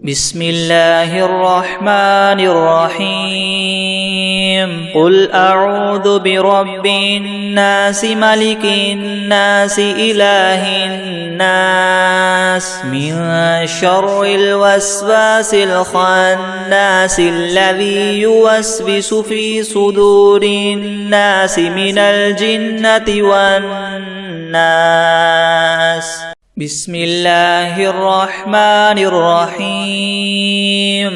بسم الله الرحمن الرحيم قل أعوذ برب الناس ملك الناس إله الناس من شر الوسواس الخناس الذي يوسوس في صدور الناس من الجنة والناس بسم الله الرحمن الرحيم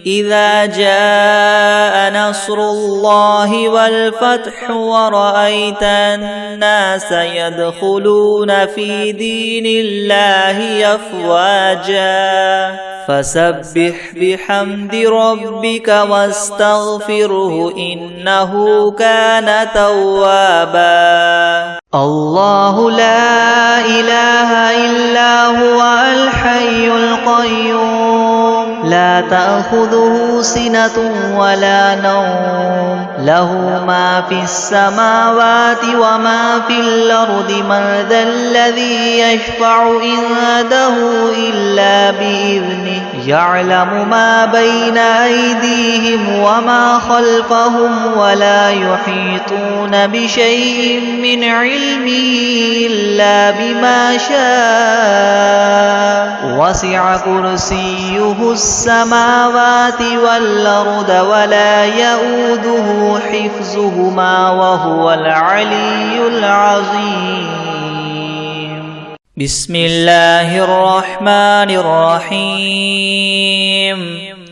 إذا جاء نصر الله والفتح ورأيت الناس يدخلون في دين الله أفواجا فسبح بحمد ربك واستغفره إنه كان توابا الله لا إله إلا هو الحي القيوم لا تأخذه سنة ولا نوم له ما في السماوات وما في الأرض من ذا الذي يشفع عنده إلا بإذنه يعلم ما بين أيديهم وما خلفهم ولا يحيطون بشيء من علمه إلا بما شاء وسع كرسيه السماوات والأرض ولا يؤوده حفظهما وهو العلي العظيم بسم الله الرحمن الرحيم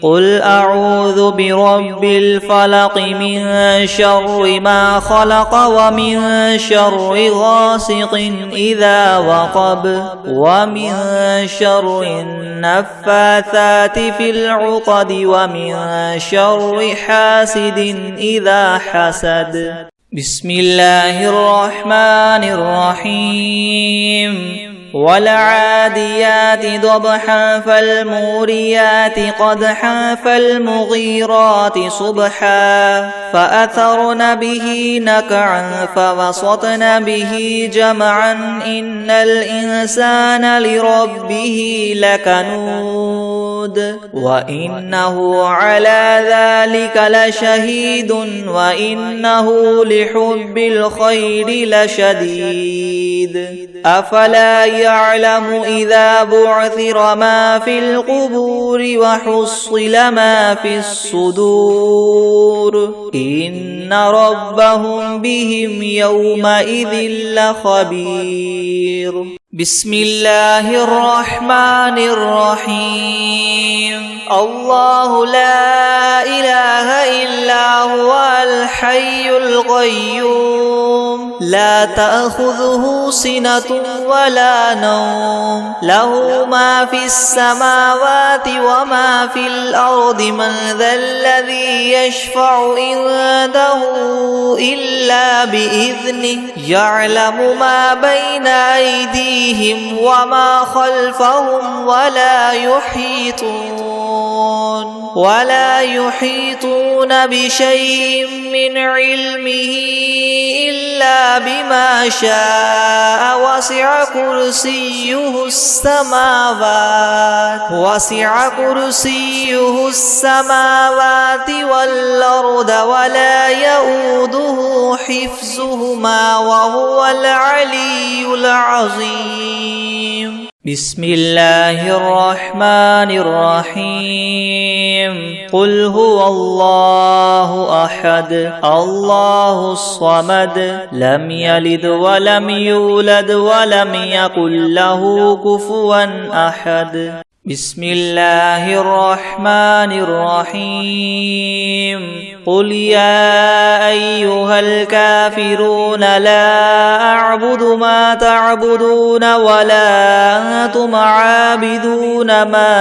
قل أعوذ برب الفلق من شر ما خلق ومن شر غاسق إذا وقب ومن شر النفاثات في العقد ومن شر حاسد إذا حسد بسم الله الرحمن الرحيم والعاديات ضبحا فالموريات قدحا فالمغيرات صبحا فأثرن به نقعا فوسطن به جمعا إن الإنسان لربه لكنود وإنه على ذلك لشهيد وإنه لحب الخير لشديد أفلا يعلم إذا بعثر ما في القبور وحصل ما في الصدور إن ربهم بهم يومئذ لخبير بسم الله الرحمن الرحيم الله لا إله إلا هو الحي القيوم لا تأخذه سنة ولا نوم له ما في السماوات وما في الأرض من ذا الذي يشفع عنده إلا بإذنه يعلم ما بين أيديهم وما خلفهم ولا يحيطون بشيء من علمه إلا بما شاء وسع كرسيه السماوات والأرض ولا يؤوده حفظهما وهو العلي العظيم بسم الله الرحمن الرحيم قل هو الله أحد الله الصمد لم يلد ولم يولد ولم يكن له كفوا أحد بسم الله الرحمن الرحيم قل يا أيها الكافرون لا أعبد ما تعبدون ولا أنتم عابدون ما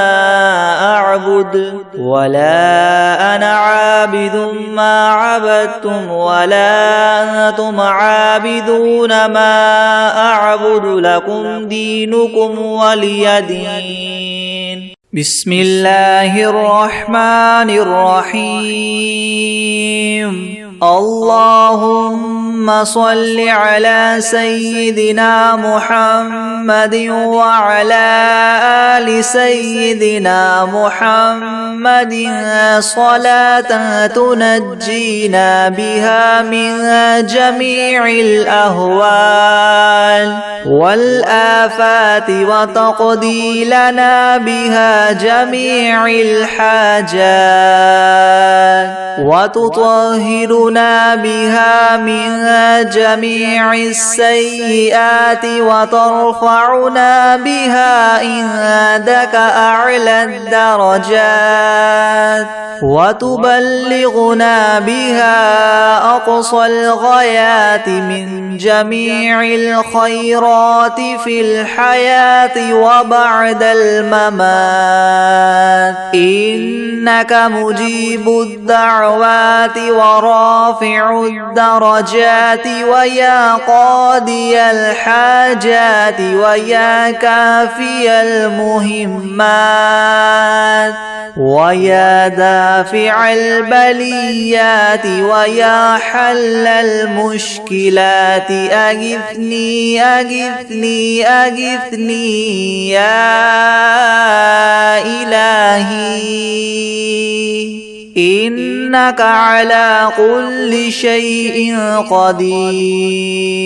أعبد ولا أنا عابد ما عبدتم ولا أنتم عابدون ما أعبد لكم دينكم ولي دين بسم الله الرحمن الرحيم اللهم صل على سيدنا محمد وعلى آل سيدنا محمد صلاة تنجينا بها من جميع الأهوال والآفات وتقضي لنا بها جميع الحاجات وتطهرنا بها من جميع السيئات وترفعنا بها عندك أعلى الدرجات وتبلغنا بها أقصى الغايات من جميع الخيرات في الحياة وبعد الممات إنك مجيب الدعوات ورافع الدرجات ويا قاضي الحاجات ويا كافي المهمات ويا دافع البليات ويا حل المشكلات أغثني أغثني أغثني يا إلهي إنك على كل شيء قدير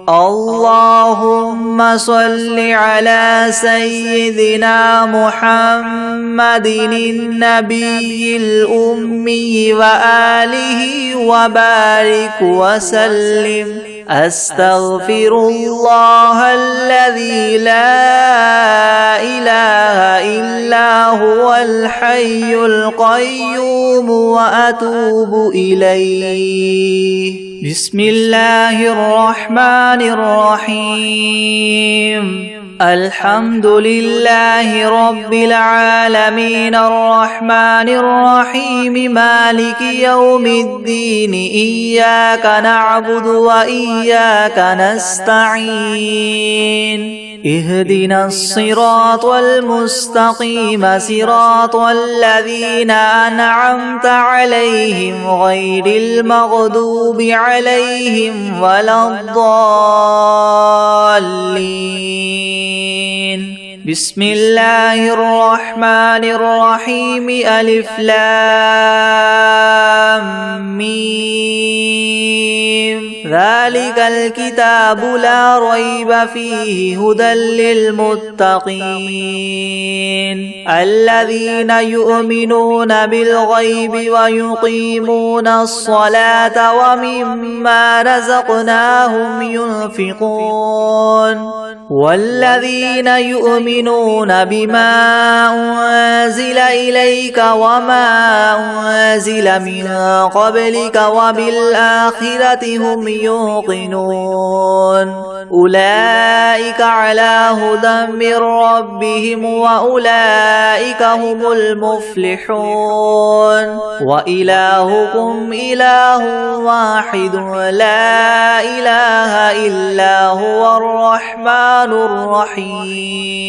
اللهم صل على سيدنا محمد النبي الأمي وآله وبارك وسلم أستغفر الله الذي لا إله إلا هو الحي القيوم وأتوب إليه بسم الله الرحمن الرحيم الحمد لله رب العالمين الرحمن الرحيم مالك يوم الدين إياك نعبد وإياك نستعين اهدنا الصراط المستقيم صراط الذين أنعمت عليهم غير المغضوب عليهم ولا الضالين بسم الله الرحمن الرحيم ألف لام ميم ذلك الكتاب لا ريب فيه هدى للمتقين الذين يؤمنون بالغيب ويقيمون الصلاة ومما رزقناهم ينفقون والذين يؤمنون بما أنزل إليك وما أنزل من قبلك وبالآخرة هم يوقنون أولئك على هدى من ربهم وأولئك هم المفلحون وإلهكم إله واحد لا إله إلا هو الرحمن الرحيم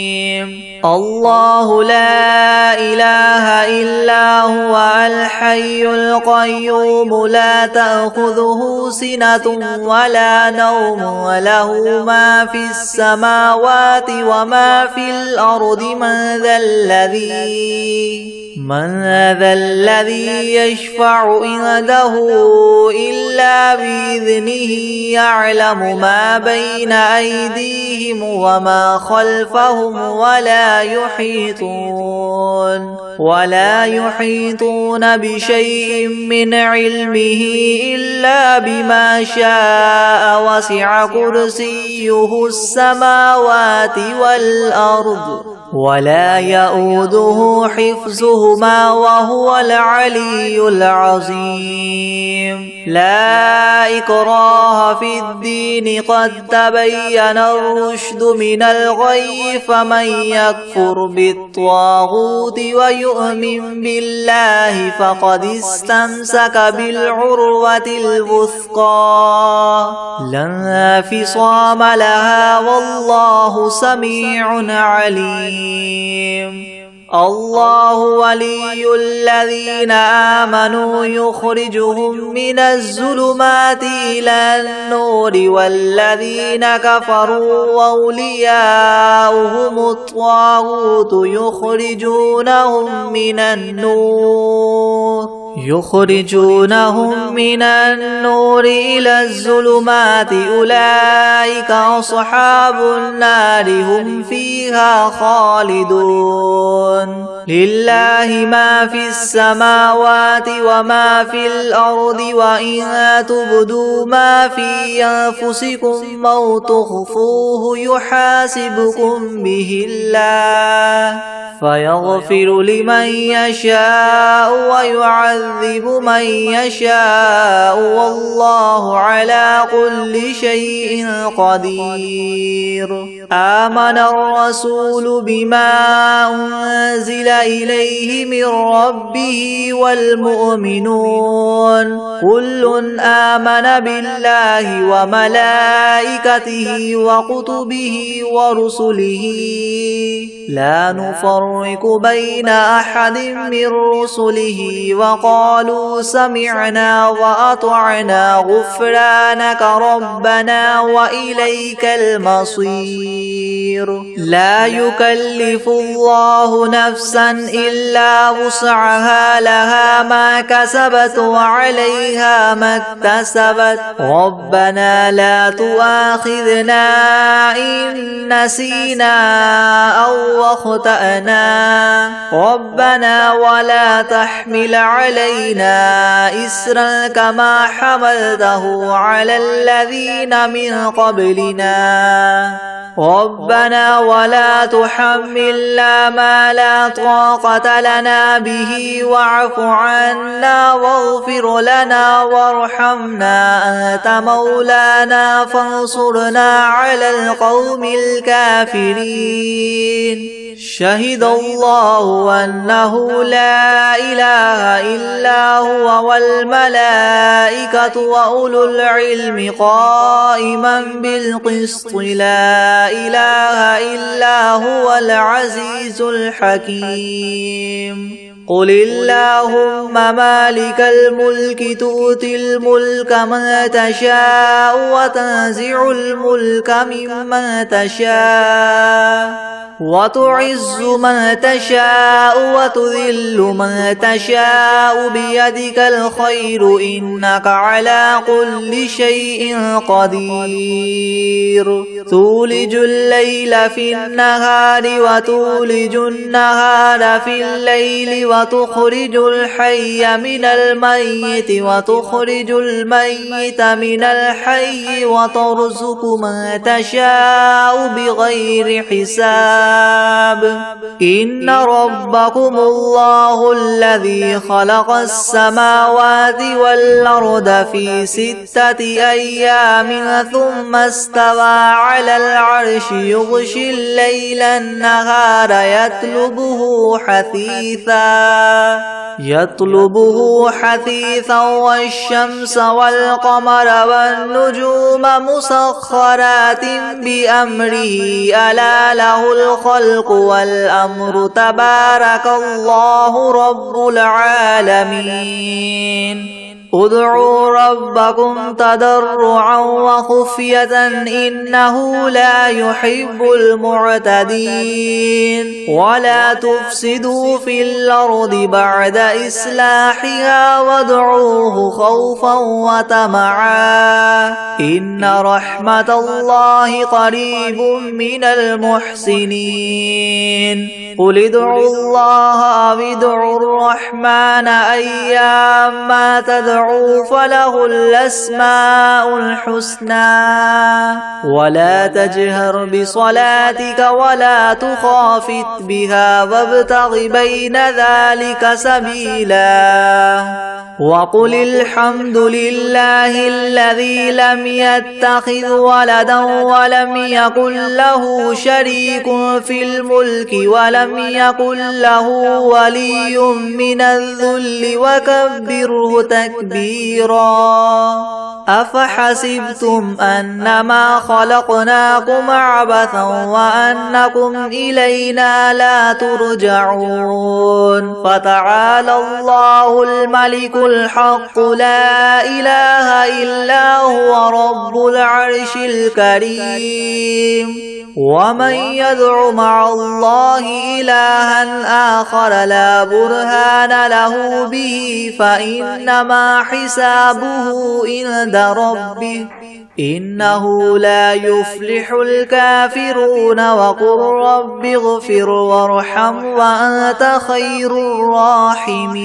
الله لا إله إلا هو الحي القيوم لا تأخذه سنة ولا نوم وله ما في السماوات وما في الأرض من ذا الذي يشفع عنده إلا بإذنه يعلم ما بين أيديهم وما خلفهم ولا يحيطون بشيء من علمه إلا بما شاء وسع كرسيه السماوات والأرض ولا يؤوده حفظهما وهو العلي العظيم لا إكراه في الدين قد تبين الرشد من الغي فمن يكفر بالطاغوت ويؤمن بالله فقد استمسك بالعروة الوثقى لا انفصام لها والله سميع عليم الله ولي الذين آمنوا يخرجهم من الظلمات إلى النور والذين كفروا أولياؤهم الطاغوت يخرجونهم من النور إلى الظلمات أولئك أصحاب النار هم فيها خالدون لله ما في السماوات وما في الأرض وإن تبدوا ما في أنفسكم أو تخفوه يحاسبكم به الله فيغفر لمن يشاء ويعذب من يشاء والله على كل شيء قدير آمن الرسول بما أنزل إليه من ربه والمؤمنون كل آمن بالله وملائكته وكتبه ورسله لا نفرق بين أحد من رسله وقالوا سمعنا وأطعنا غفرانك ربنا وإليك المصير لا يكلف الله نفسا إلا وسعها لها ما كسبت وعليها ما اكتسبت ربنا لا تؤاخذنا إن نسينا أو أخطأنا ربنا ولا تحمل علينا إسرا كما حملته على الذين من قبلنا ربنا ولا تحملنا ما لا طاقة لنا به واعف عنا واغفر لنا وارحمنا أنت مولانا فانصرنا على القوم الكافرين شهد الله أنه لا إله إلا هو والملائكة وأولو العلم قائما بالقسط لا إله إلا هو العزيز الحكيم قل اللهم مالك الملك تؤتي الملك من تشاء وتنزع الملك ممن تشاء وتعز من تشاء وتذل من تشاء بيدك الخير إنك على كل شيء قدير تولج الليل في النهار وتولج النهار في الليل وتخرج الحي من الميت وتخرج الميت من الحي وترزق من تشاء بغير حساب إن ربكم الله الذي خلق السماوات والأرض في 6 أيام ثم استوى على العرش يغشي الليل النهار يطلبه حثيثا والشمس والقمر والنجوم مسخرات بأمره ألا له الخلق والأمر تبارك الله رب العالمين ادعوا ربكم تضرعا وخفية إنه لا يحب المعتدين ولا تفسدوا في الأرض بعد إصلاحها وادعوه خوفا وطمعا إن رحمة الله قريب من المحسنين قل ادعوا الله أو ادعوا الرحمن أيما تدعوا فله الأسماء الحسنى ولا تجهر بصلاتك ولا تخافت بها وابتغ بين ذلك سبيلا وقل الحمد لله الذي لم يتخذ ولدا ولم يكن له شريك في الملك ولم يكن له ولي من الذل وكبره تكبيرا أفحسبتم أنما خلقناكم عبثا وأنكم إلينا لا ترجعون فتعالى الله الملك الحق لا إله إلا هو رب العرش الكريم ومن يدع مع الله إلها آخر لا برهان له به فإنما حسابه عند ربه إنه لا يفلح الكافرون وقل رب اغفر وارحم وأنت خير الراحمين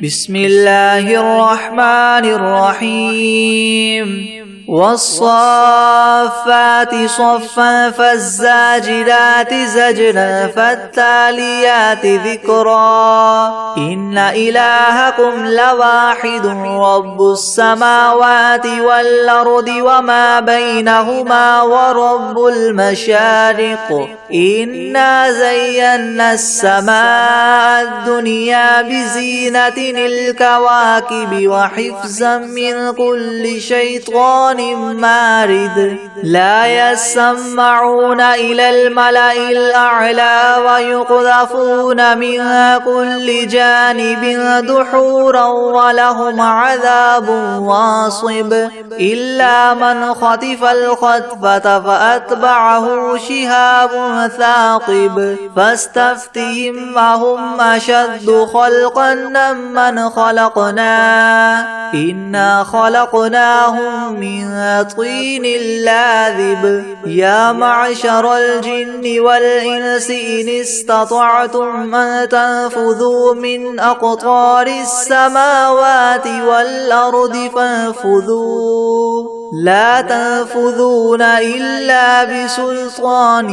بسم الله الرحمن الرحيم والصافات صفا فالزاجرات زجرا فالتاليات ذكرا إن إلهكم لواحد رب السماوات والأرض وما بينهما ورب المشارق إنا زينا السماء الدنيا بزينة الكواكب وحفظا من كل شيطان مارد لا يسمعون إلى الملأ الأعلى ويقذفون من كل جانب دحورا ولهم عذاب واصب إلا من خطف الخطفة فأتبعه شهاب ثاقب فاستفتهم أهم أشد خلقا ممن خلقنا إنا خلقناهم من طين لاذب يا معشر الجن والإنس إن استطعتم أن تنفذوا من أقطار السماوات والأرض فانفذوا لا تنفذون إلا بسلطان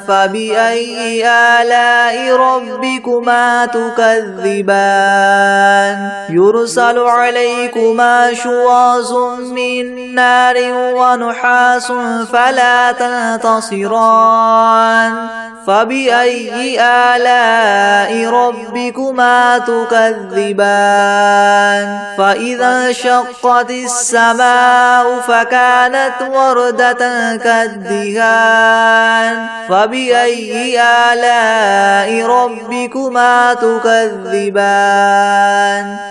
فبأي آلاء ربكما تكذبان يرسل عليكما شواظ من نار ونحاس فلا تنتصران فبأي آلاء ربكما تكذبان فإذا انشقت السماء فكانت وردة كالدهان فبأي آلاء ربكما تكذبان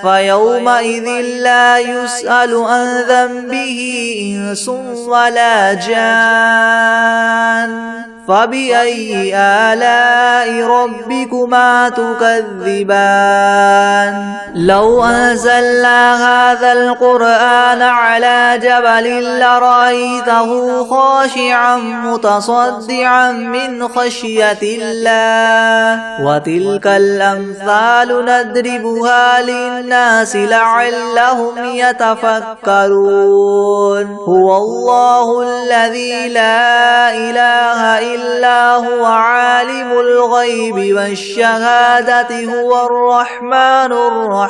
فيومئذ لا يسأل عن ذنبه إنس ولا جان فبأي آلاء ربكما تكذبان لو أنزلنا هذا القرآن على جبل لرأيته خاشعا متصدعا من خشية الله وتلك الأمثال نضربها للناس لعلهم يتفكرون هو الله الذي لا إله إلا هو عالم الغيب والشهادة هو الرحمن الرحيم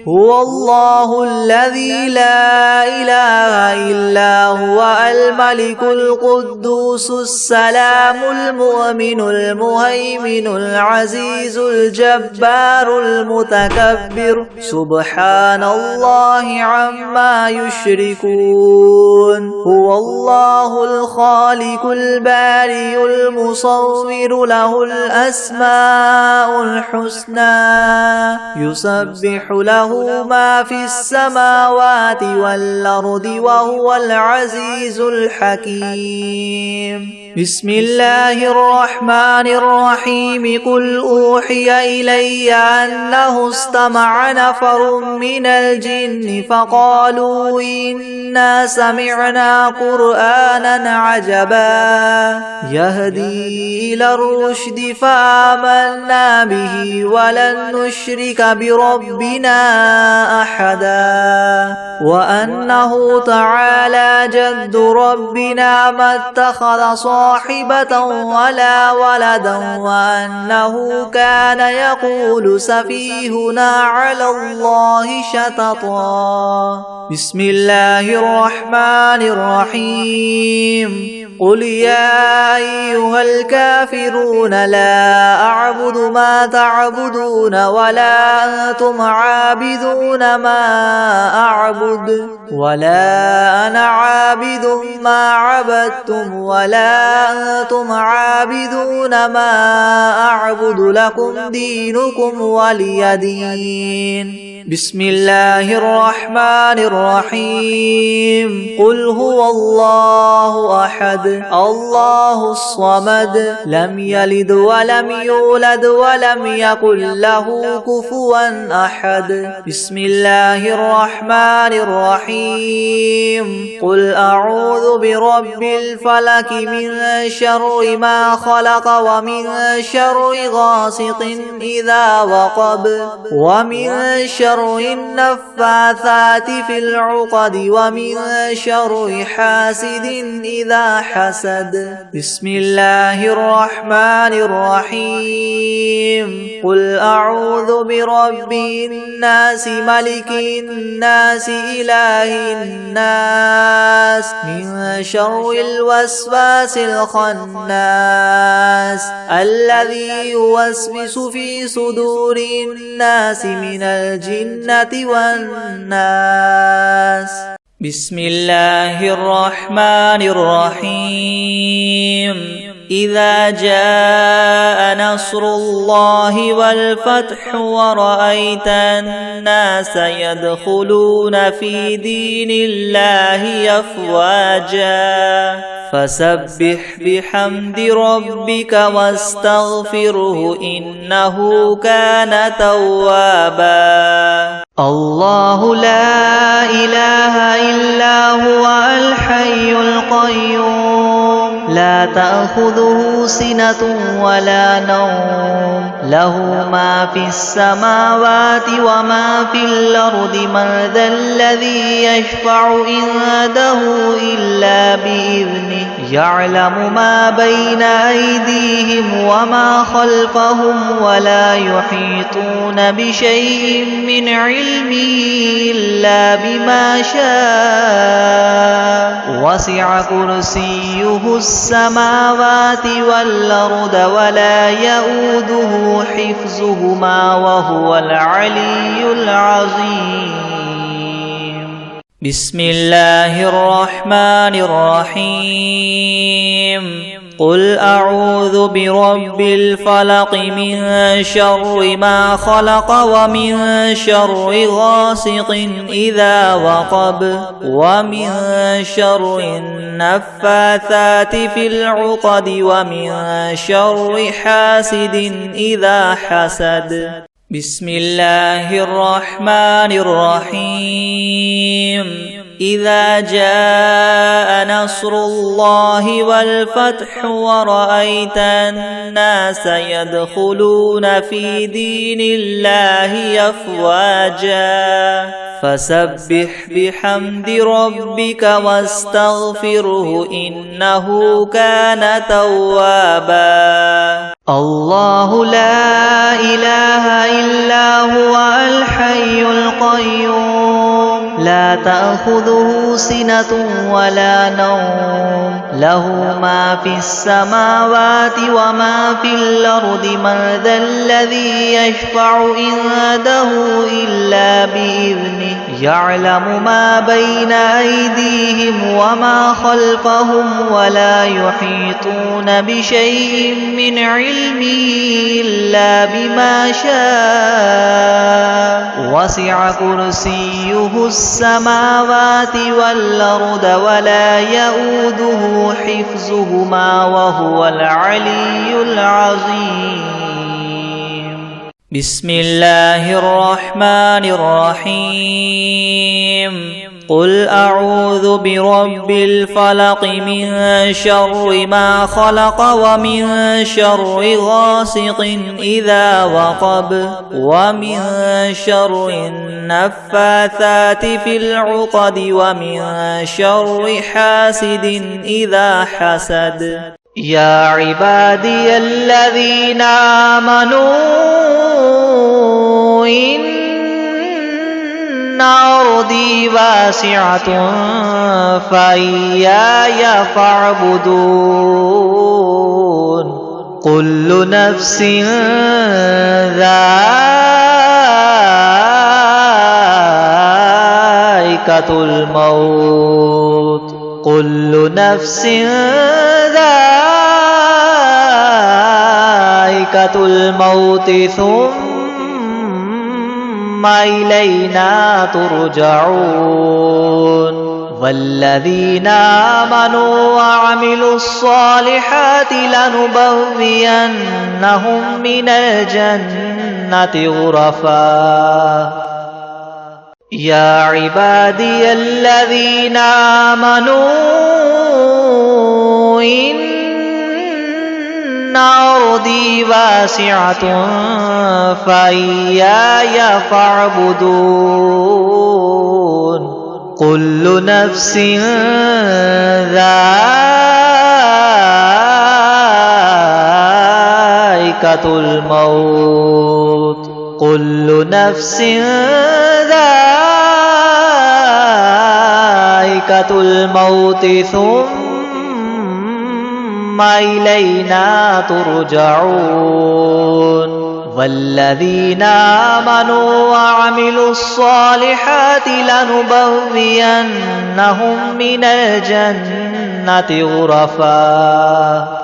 هو الله الذي لا إله إلا هو الملك القدوس السلام المؤمن المهيمن العزيز الجبار المتكبر سبحان الله عما يشركون هو الله الخالق البارئ المصور له الأسماء الحسنى يسبح له ما في السماوات والأرض وهو العزيز الحكيم بسم الله الرحمن الرحيم قل أوحي إلي أنه استمع نفر من الجن فقالوا إنا سمعنا قرآنا عجبا يهدي إلى الرشد فآمنا به ولن نشرك بربنا أحدا وأنه تعالى جد ربنا ما اتخذ صاحبة ولا ولدا وأنه كان يقول سفيهنا على الله شططا. بسم الله الرحمن الرحيم. قل يا أيها الكافرون لا أعبد ما تعبدون ولا أنتم عابدون ما أعبد ولا أنا عابد ما عبدتم ولا أنتم عابدون ما أعبد لكم دينكم ولي دين. بسم الله الرحمن الرحيم. قل هو الله أحد الله الصمد لم يلد ولم يولد ولم يكن له كفوا أحد. بسم الله الرحمن الرحيم. قل أعوذ برب الفلك من شر ما خلق ومن شر غاسق إذا وقب ومن شر النفاثات في العقد ومن شر حاسد إذا حسد. بسم الله الرحمن الرحيم. قل أعوذ برب الناس ملك الناس إله الناس من شر الوسواس الخناس الذي يوسوس في صدور الناس من الجنة والناس. بسم الله الرحمن الرحيم. إذا جاء نصر الله والفتح ورأيت الناس يدخلون في دين الله أفواجا فسبح بحمد ربك واستغفره إنه كان توابا. الله لا إله إلا هو الحي القيوم لا تأخذه سنة ولا نوم له ما في السماوات وما في الأرض من ذا الذي يشفع عنده إلا بإذنه يعلم ما بين أيديهم وما خلفهم ولا يحيطون بشيء من علمه إلا بما شاء وسع كرسيه السماوات والأرض ولا يؤوده حفظهما وهو العلي العظيم. بسم الله الرحمن الرحيم. قل أعوذ برب الفلق من شر ما خلق ومن شر غاسق إذا وقب ومن شر النفاثات في العقد ومن شر حاسد إذا حسد. بسم الله الرحمن الرحيم. إذا جاء نصر الله والفتح ورأيت الناس يدخلون في دين الله أفواجا فسبح بحمد ربك واستغفره إنه كان توابا. الله لا إله إلا هو الحي القيوم لا تأخذه سنة ولا نوم له ما في السماوات وما في الأرض من ذا الذي يشفع عنده إلا بإذنه يعلم ما بين أيديهم وما خلفهم ولا يحيطون بشيء من علمه إلا بما شاء وسع كرسيه السماوات والأرض ولا يؤوده حفظهما وهو العلي العظيم. بسم الله الرحمن الرحيم. قل أعوذ برب الفلق من شر ما خلق ومن شر غاسق إذا وقب ومن شر النفاثات في العقد ومن شر حاسد إذا حسد يا عبادي الذين آمنوا إن أرضي واسعة فإياي فاعبدون كل نفس ذائقة الموت كل نفس ذائقة الموت ثم إلينا ترجعون والذين آمنوا وعملوا الصالحات لنبوئنهم من الجنة غرفا يا عبادي الذين آمنوا إن أرضي واسعة فإياي فاعبدون كل نفس ذائقة الموت كل نفس ذائقة الموت ثم إلينا ترجعون والذين آمنوا وعملوا الصالحات لنبوئنهم من الجنة غرفا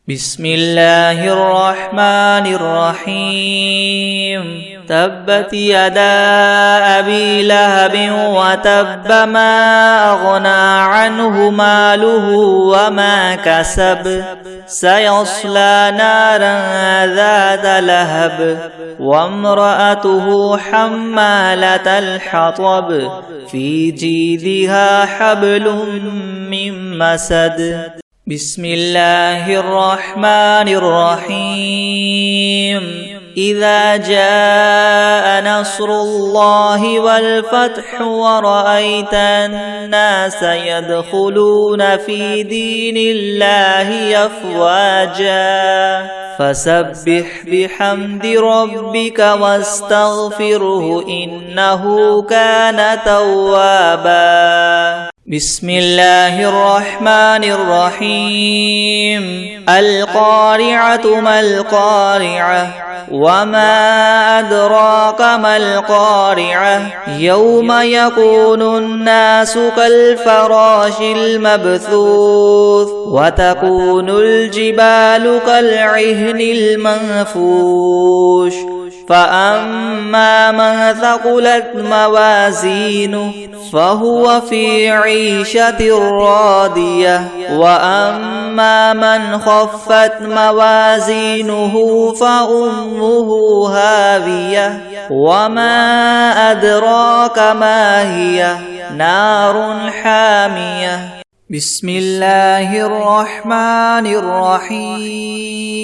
بسم الله الرحمن الرحيم تبت يدا أبي لهب وتب ما أغنى عنه ماله وما كسب سيصلى نارا ذات لهب وامرأته حمالة الحطب في جيدها حبل من مسد بسم الله الرحمن الرحيم إذا جاء نصر الله والفتح ورأيت الناس يدخلون في دين الله أفواجا فسبح بحمد ربك واستغفره إنه كان توابا بسم الله الرحمن الرحيم القارعة ما القارعة وما أدراك ما القارعة يوم يكون الناس كالفراش المبثوث وتكون الجبال كالعهن المنفوش فأما من ثقلت موازينه فهو في عيشة راضية وأما من خفت موازينه فأمه هاوية وما أدراك ما هي نار حامية بسم الله الرحمن الرحيم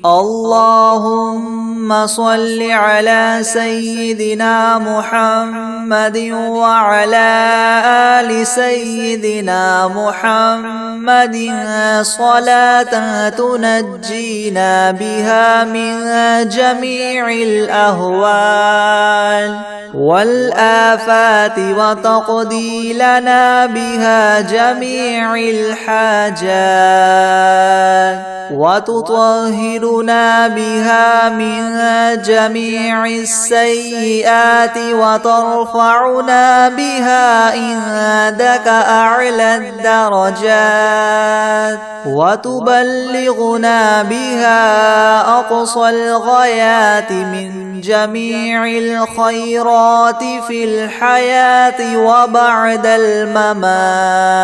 اللهم صل على سيدنا محمد وعلى آل سيدنا محمد صلاة تنجينا بها من جميع الأهوال والآفات وتقضي لنا بها جميع الحاجات وتطهرنا بها من جميع السيئات وترفعنا بها عندك أعلى الدرجات وتبلغنا بها أقصى الغايات من جميع الخيرات في الحياة وبعد الممات،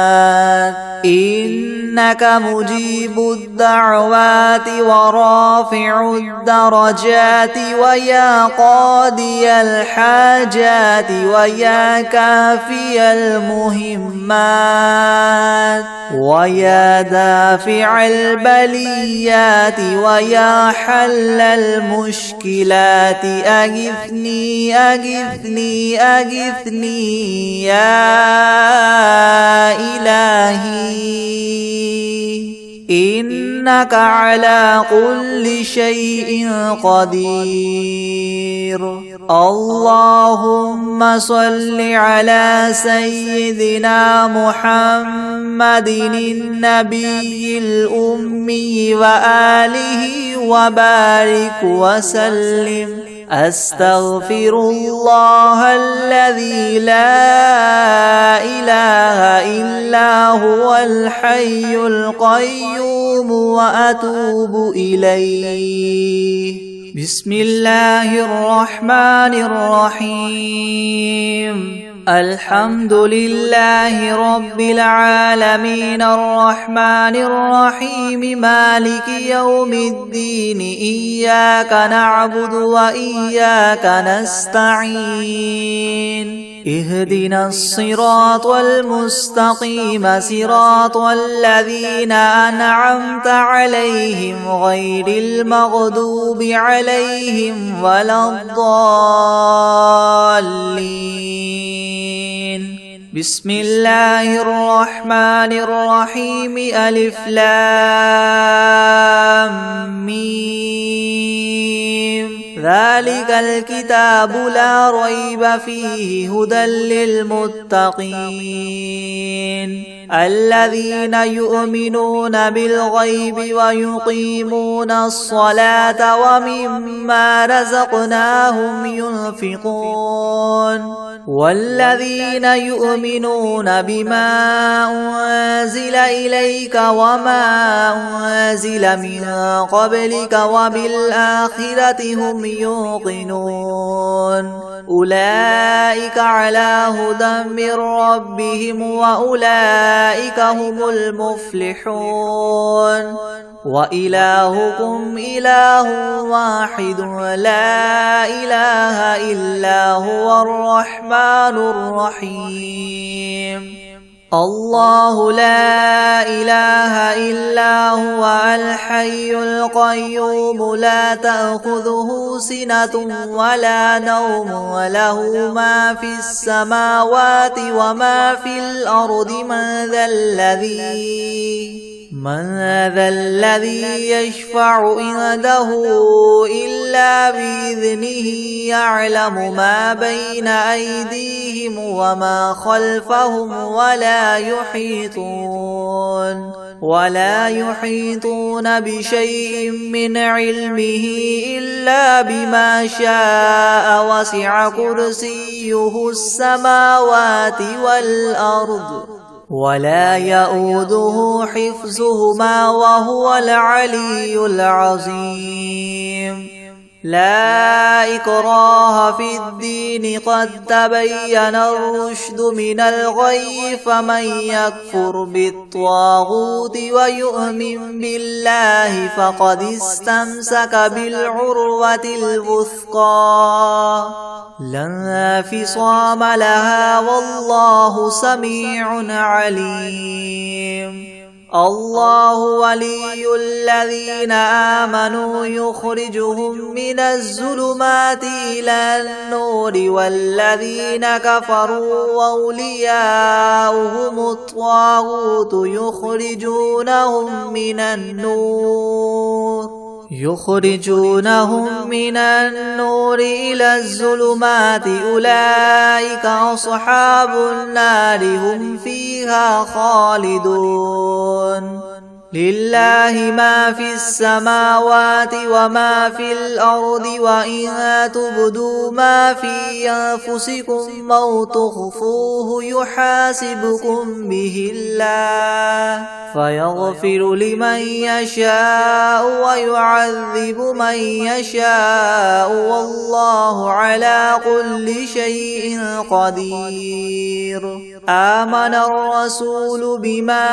إنك مجيب الدعوات ورافع الدرجات ويا قاضي الحاجات ويا كافي المهمات ويا دافع البليات ويا حل المشكلات، أغثني أغثني أغثني يا إلهي، إنك على كل شيء قدير. اللهم صل على سيدنا محمد النبي الأمي وآله وبارك وسلم. أستغفر الله الذي لا إله إلا هو الحي القيوم وأتوب إليه. بسم الله الرحمن الرحيم. الحمد لله رب العالمين الرحمن الرحيم مالك يوم الدين، إياك نعبد وإياك نستعين، اهدنا الصراط المستقيم صراط الذين أنعمت عليهم غير المغضوب عليهم ولا الضالين. بسم الله الرحمن الرحيم. ألف لام ميم. ذلك الكتاب لا ريب فيه هدى للمتقين الذين يؤمنون بالغيب ويقيمون الصلاة ومما رزقناهم ينفقون والذين يؤمنون بما أنزل إليك وما أنزل من قبلك وبالآخرة هم يوقنون أولئك على هدى من ربهم وأولئك هم المفلحون. وإلهكم إله واحد لا إله إلا هو الرحمن الرحيم. الله لا إله إلا هو الحي القيوم لا تأخذه سنة ولا نوم وله ما في السماوات وما في الأرض من ذا الذي يشفع عنده إلا بإذنه يعلم ما بين أيديهم وما خلفهم ولا يحيطون بشيء من علمه إلا بما شاء وسع كرسيه السماوات والأرض ولا يؤوده حفظهما وهو العلي العظيم. لا إكراه في الدين قد تبين الرشد من الغي فمن يكفر بالطاغوت ويؤمن بالله فقد استمسك بالعروة الوثقى لا انفصام لها والله سميع عليم. الله ولي الذين آمنوا يخرجهم من الظلمات إلى النور والذين كفروا أولياؤهم الطاغوت يخرجونهم من النور إلى الظلمات أولئك أصحاب النار هم فيها خالدون. لله ما في السماوات وما في الأرض وإن تبدوا ما في أنفسكم أو تخفوه يحاسبكم به الله فيغفر لمن يشاء ويعذب من يشاء والله على كل شيء قدير. آمن الرسول بما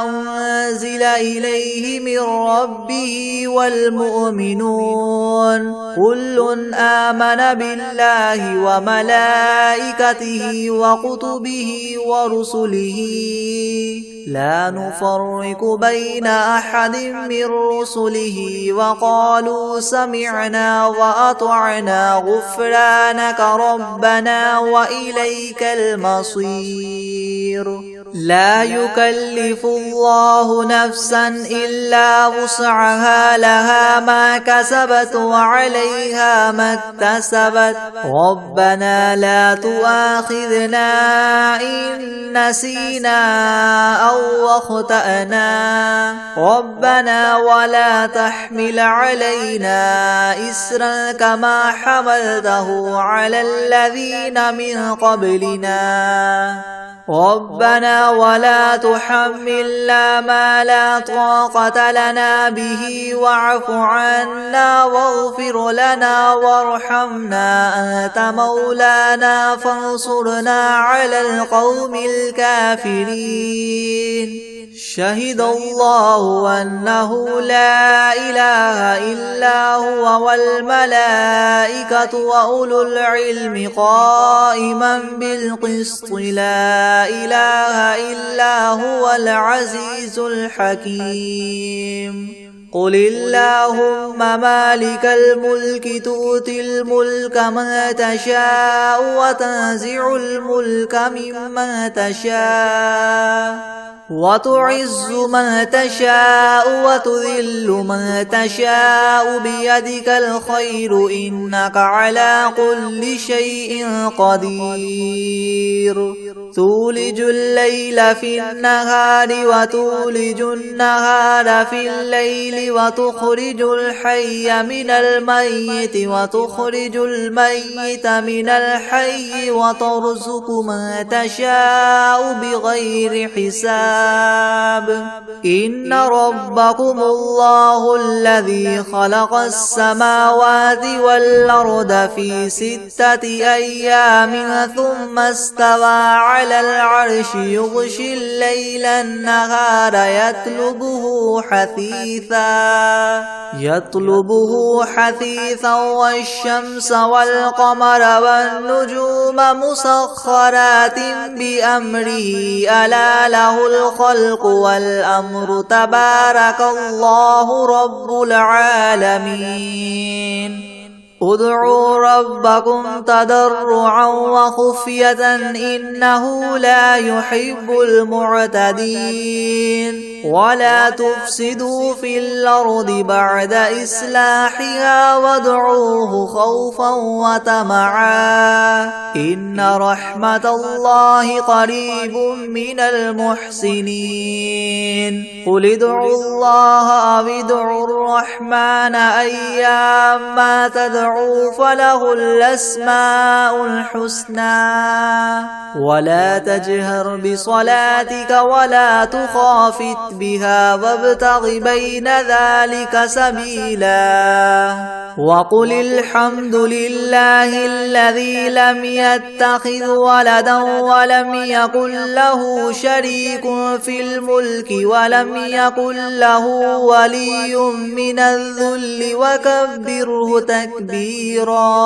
أنزل إليه من ربه والمؤمنون كل آمن بالله وملائكته وكتبه ورسله لا نفرق بين أحد من رسله وقالوا سمعنا وأطعنا غفرانك ربنا وإليك المصير. لا يكلف الله نفسا إلا وسعها لها ما كسبت وعليها ما اكتسبت ربنا لا تؤاخذنا إن نسينا أو أخطأنا ربنا ولا تحمل علينا إسرا كما حملته على الذين من قبلنا ربنا ولا تحملنا ما لا طاقة لنا به واعف عنا واغفر لنا وارحمنا أنت مولانا فانصرنا على القوم الكافرين. شهد الله أنه لا إله إلا هو والملائكة وأولو العلم قائما بالقسط لا إله إلا هو العزيز الحكيم. قل اللهم مالك الملك تؤتي الملك من تشاء وتنزع الملك ممن تشاء وتعز من تشاء وتذل من تشاء بيدك الخير إنك على كل شيء قدير. تولج الليل في النهار وتولج النهار في الليل وتخرج الحي من الميت وتخرج الميت من الحي وترزق من تشاء بغير حساب. إن ربكم الله الذي خلق السماوات والأرض في 6 أيام ثم استوى على العرش يغشي الليل النهار يطلبه حثيثا والشمس والقمر والنجوم مسخرات بأمره ألا له الخلق والأمر تبارك الله رب العالمين. ادعوا ربكم تضرعا وخفية إنه لا يحب المعتدين. ولا تفسدوا في الأرض بعد إصلاحها وادعوه خوفا وطمعا إن رحمة الله قريب من المحسنين. قل ادعوا الله أو ادعوا الرحمن أيما تدعوا فله الأسماء الحسنى ولا تجهر بصلاتك ولا تخافت بها وابتغ بين ذلك سبيلا. وقل الحمد لله الذي لم يتخذ ولدا ولم يكن له شريك في الملك ولم يكن له ولي من الذل وكبره تكبيرا.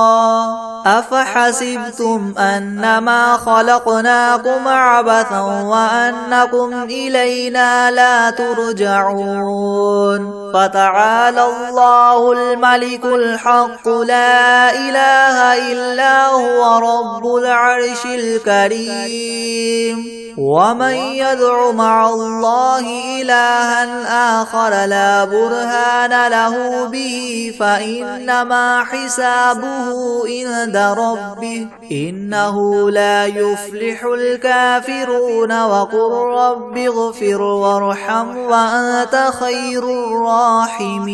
أفحسبتم أنما خلقناكم عبثا وأنكم إلينا لا ترجعون. فتعالى الله الملك الحق لا إله إلا هو رب العرش الكريم. ومن يدع مع الله إلها آخر لا برهان له به فإنما حسابه عند ربه إنه لا يفلح الكافرون وقل رب اغفر وارحم وأنت خير الراحمين.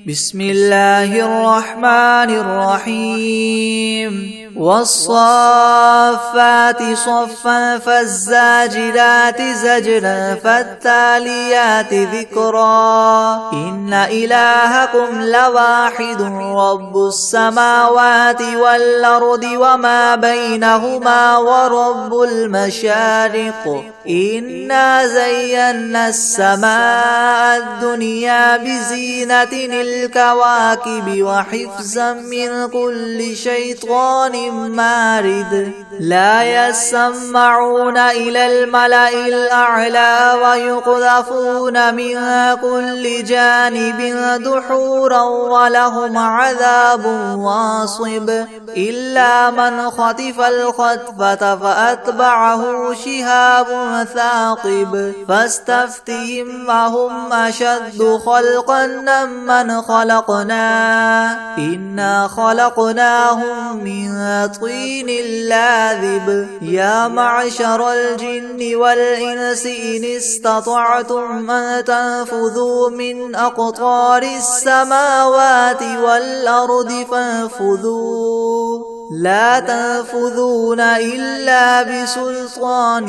بسم الله الرحمن الرحيم. والصافات صفا فالزاجرات زجرا فالتاليات ذكرا إن إلهكم لواحد رب السماوات والأرض وما بينهما ورب المشارق إنا زينا السماء الدنيا بزينة الكواكب وحفظا من كل شيطان مارد لا يسمعون إلى الملأ الأعلى ويقذفون من كل جانب دحورا ولهم عذاب واصب إلا من خطف الخطفة فأتبعه شهاب ثاقب فاستفتهم أهم أشد خلقا ممن خلقنا إنا خلقناهم من طين لاذب يا معشر الجن والإنس إن استطعتم أن تنفذوا من أقطار السماوات والأرض فانفذوا لا تنفذون إلا بسلطان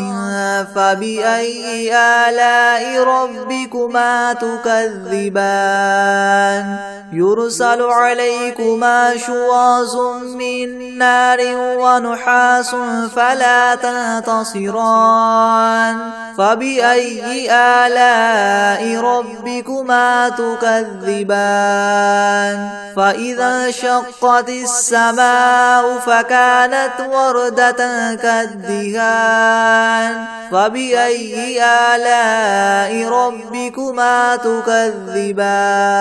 فبأي آلاء ربكما تكذبان يرسل عليكما شواظ من نار ونحاس فلا تنتصران فبأي آلاء ربكما تكذبان فإذا انشقت السماء فكانت وردة كالدهان فبأي آلاء ربكما تكذبان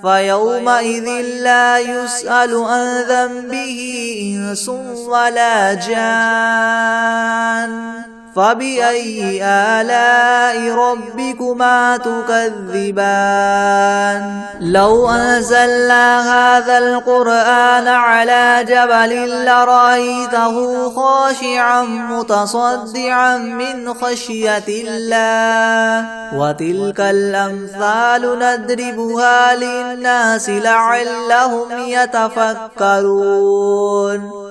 فيومئذ لا يسأل عن ذنبه إنس ولا جان فبأي آلاء ربكما تكذبان لو أنزلنا هذا القرآن على جبل لرأيته خاشعا متصدعا من خشية الله وتلك الأمثال نضربها للناس لعلهم يتفكرون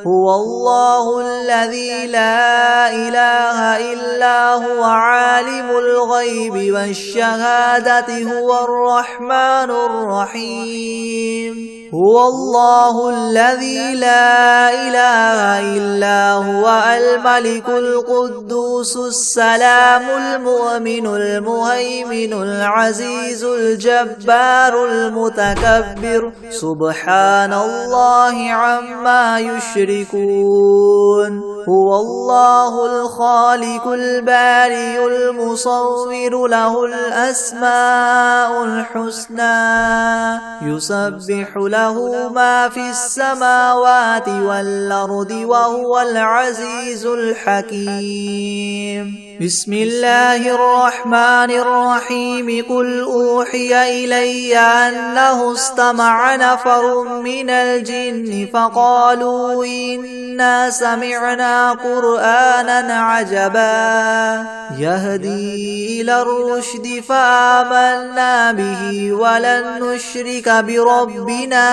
هو الله الذي لا إله إلا هو عالم الغيب والشهادة هو الرحمن الرحيم هو الله الذي لا إله إلا هو الملك القدوس السلام المؤمن المهيمن العزيز الجبار المتكبر سبحان الله عما يشركون هو الله الخالق البارئ المصور له الأسماء الحسنى يسبح له ما في السماوات والأرض وهو العزيز الحكيم بسم الله الرحمن الرحيم قل أوحي إلي أنه استمع نفر من الجن فقالوا إنا سمعنا قرآنا عجبا يهدي إلى الرشد فآمنا به ولن نشرك بربنا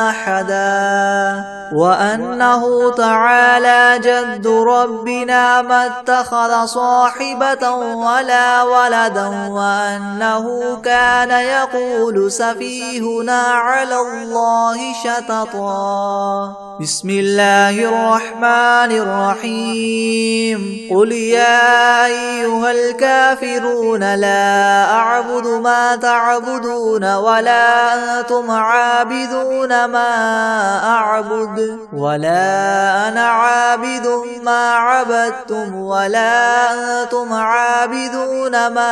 أحدا وأنه تعالى جد ربنا ما اتخذ صاحبة ولا ولدا وأنه كان يقول سفيهنا على الله شططا بسم الله الرحمن الرحيم قل يا أيها الكافرون لا أعبد ما تعبدون ولا أنتم عابدون ما أعبد أعبد ولا أنا عابد ما عبدتم ولا أنتم عابدون ما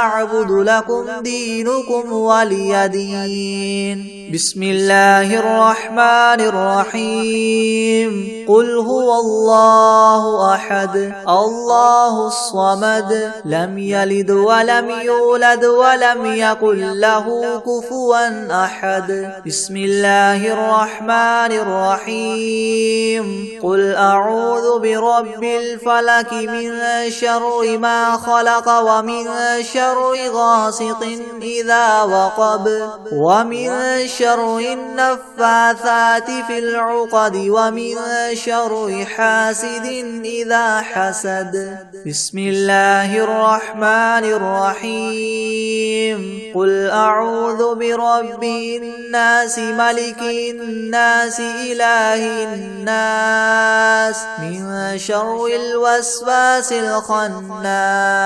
أعبد لكم دينكم ولي دين. بسم الله الرحمن الرحيم. قل هو الله أحد الله الصمد لم يلد ولم يولد ولم يكن له كفوا أحد. بسم الله الرحمن الرحيم. قل أعوذ برب الفلك من شر ما خلق ومن شر غاسق إذا وقب ومن شر النفاثات في العقد ومن شر حاسد إذا حسد. بسم الله الرحمن الرحيم. قل أعوذ برب الناس ملك الناس إله الناس من شر الوسواس الخناس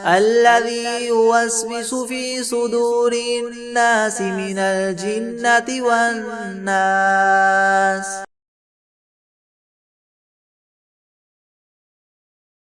الذي يوسوس في صدور الناس من الجنة والناس.